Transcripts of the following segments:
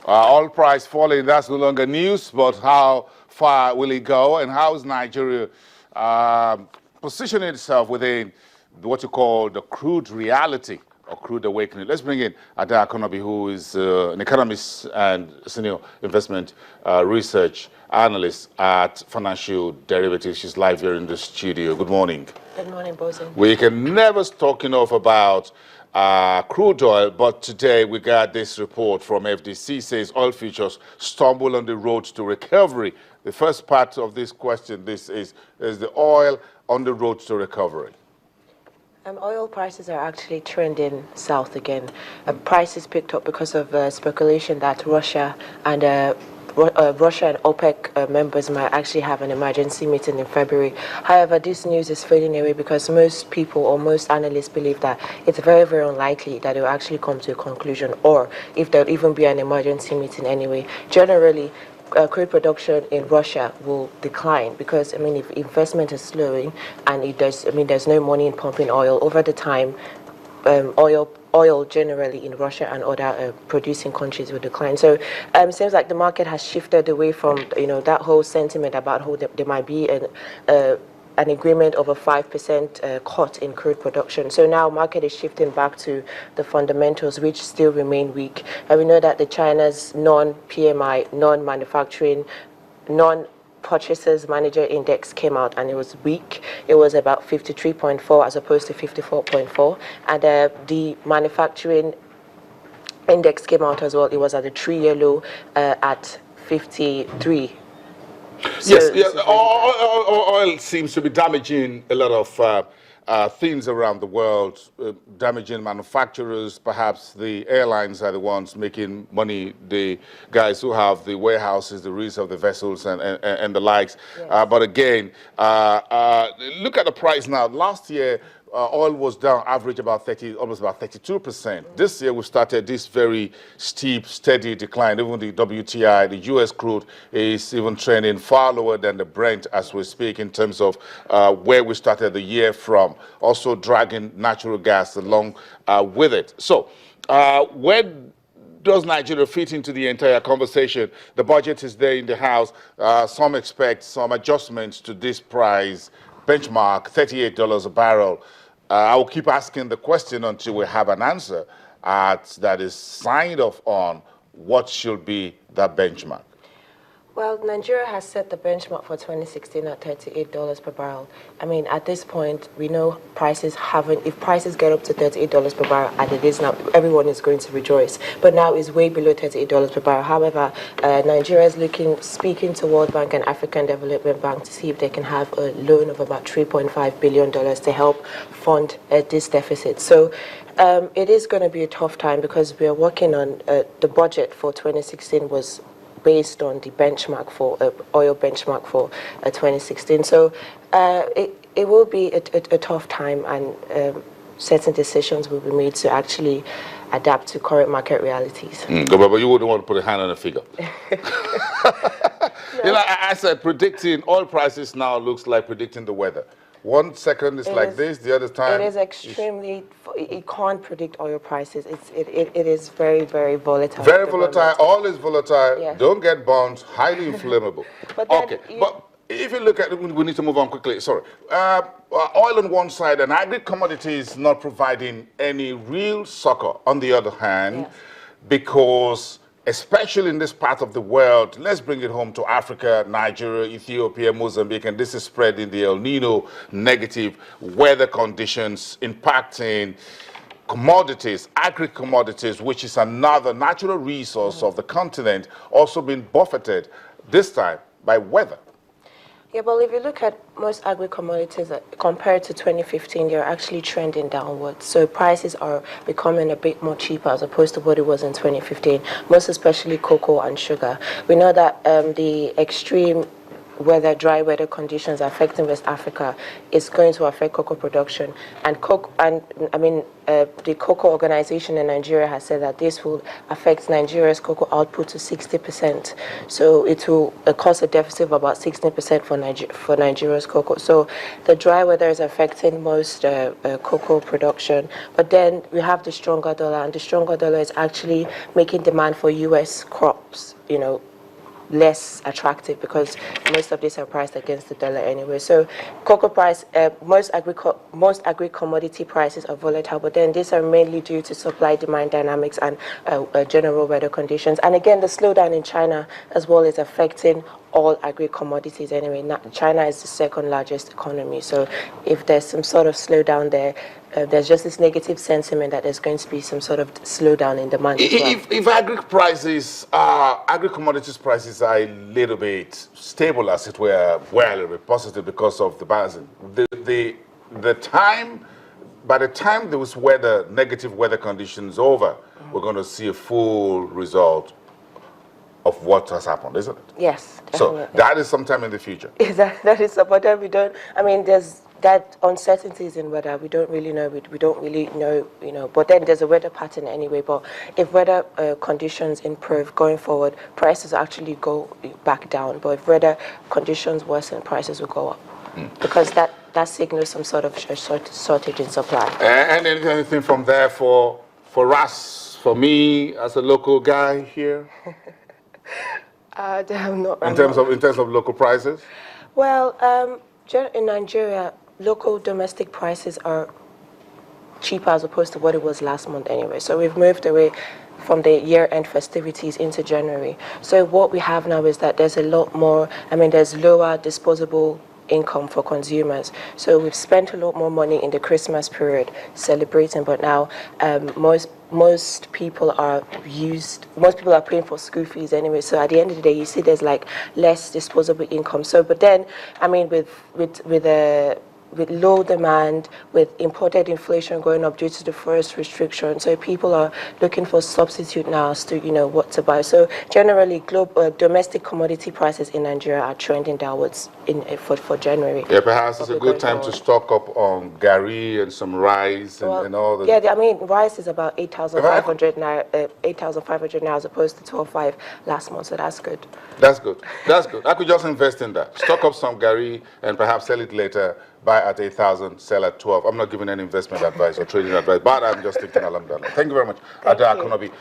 Oil price falling, that's no longer news, but how far will it go, and how is Nigeria positioning itself within what you call the crude reality or crude awakening? Let's bring in Ada Konobi, who is an economist and senior investment research analyst at Financial Derivatives. She's live here in the studio. Good morning. Good morning, Bosun. We can never talk enough about crude oil, but today we got this report from FDC says oil futures stumble on the road to recovery. The first part of this question, this is the oil on the road to recovery? Oil prices are actually trending south again. Prices picked up because of speculation that Russia and OPEC members might actually have an emergency meeting in February. However, this news is fading away because most people or most analysts believe that it's very, very unlikely that it will actually come to a conclusion, or if there'll even be an emergency meeting anyway. Generally, crude production in Russia will decline because, if investment is slowing and there's no money in pumping oil over the time, oil generally in Russia and other producing countries will decline. So it seems like the market has shifted away from that whole sentiment about how there might be an agreement of a 5% cut in crude production. So now market is shifting back to the fundamentals, which still remain weak. And we know that the China's non-PMI, non-manufacturing, non-purchasers manager index came out and it was weak. It was about 53.4 as opposed to 54.4. And the manufacturing index came out as well. It was at a 3-year low at 53. Yes, oil seems to be damaging a lot of things around the world, damaging manufacturers. Perhaps the airlines are the ones making money, the guys who have the warehouses, the reefs of the vessels and the likes. Yes. But again, look at the price now. Last year, oil was down average about almost about 32%. This year we started this very steep, steady decline. Even the WTI, the US crude, is even trending far lower than the Brent as we speak in terms of where we started the year from. Also dragging natural gas along with it. So where does Nigeria fit into the entire conversation? The budget is there in the House. Some expect some adjustments to this price benchmark, $38 a barrel. I will keep asking the question until we have an answer that is signed off on what should be that benchmark. Well, Nigeria has set the benchmark for 2016 at $38 per barrel. At this point, we know if prices get up to $38 per barrel, and it is now, everyone is going to rejoice. But now it's way below $38 per barrel. However, Nigeria is speaking to World Bank and African Development Bank to see if they can have a loan of about $3.5 billion to help fund this deficit. So it is going to be a tough time because we are working on the budget for 2016 was based on the benchmark for oil benchmark for 2016. So it will be a tough time, and certain decisions will be made to actually adapt to current market realities. But you wouldn't want to put a hand on a figure. No. I said predicting oil prices now looks like predicting the weather. 1 second is like this, the other time... It is extremely... You can't predict oil prices. It is very, very volatile. Very volatile. Oil is volatile. Yes. Don't get bonds. Highly inflammable. Okay. But if you look at it, we need to move on quickly. Sorry. Oil on one side and agri-commodities not providing any real succor on the other hand, yes, because... especially in this part of the world, let's bring it home to Africa, Nigeria, Ethiopia, Mozambique, and this is spreading the El Nino negative weather conditions impacting commodities, agri-commodities, which is another natural resource of the continent, also being buffeted, this time by weather. Yeah, well, if you look at most agri-commodities compared to 2015, they're actually trending downwards. So prices are becoming a bit more cheaper as opposed to what it was in 2015, most especially cocoa and sugar. We know that the extreme dry weather conditions affecting West Africa is going to affect cocoa production. And the cocoa organization in Nigeria has said that this will affect Nigeria's cocoa output to 60%. So it will cause a deficit of about 16% for Nigeria's cocoa. So the dry weather is affecting most cocoa production. But then we have the stronger dollar, and the stronger dollar is actually making demand for U.S. crops, less attractive because most of these are priced against the dollar anyway. So cocoa price, most agri-commodity prices are volatile, but then these are mainly due to supply-demand dynamics and general weather conditions. And again, the slowdown in China as well is affecting all agri-commodities anyway. Now, China is the second largest economy, so if there's some sort of slowdown there, there's just this negative sentiment that there's going to be some sort of slowdown in demand as well. If agri-commodities prices are a little bit stable, as it were, well, a little bit positive because of the balancing, by the time those negative weather conditions over, we're going to see a full result of what has happened, isn't it? Yes, definitely. So that is sometime in the future. That is, but then we don't, there's that uncertainties in weather. We don't really know, we don't really know, but then there's a weather pattern anyway. But if weather conditions improve going forward, prices actually go back down. But if weather conditions worsen, prices will go up. Because that signals some sort of shortage in supply. And anything from there for us, for me as a local guy here? In terms of local prices? Well, in Nigeria, local domestic prices are cheaper as opposed to what it was last month anyway. So we've moved away from the year-end festivities into January. So what we have now is that there's a lot more, there's lower disposable income for consumers. So we've spent a lot more money in the Christmas period celebrating, but now most people are paying for school fees anyway. So at the end of the day, you see there's like less disposable income. So, but then, with low demand, with imported inflation going up due to the forest restriction, so people are looking for substitute now as to what to buy. So generally, domestic commodity prices in Nigeria are trending downwards for January. Yeah, perhaps it's a good time to stock up on gari and some rice and all that. Yeah, rice is about 8,500 now, 8,500 now as opposed to 12,500 last month. So that's good. That's good. I could just invest in that. Stock up some gari and perhaps sell it later. Buy at 8,000, sell at 12. I'm not giving any investment advice or trading advice, but I'm just thinking along that line. Thank you very much. Ada Akonobi,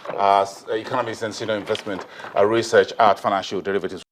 economist and senior investment research at Financial Derivatives.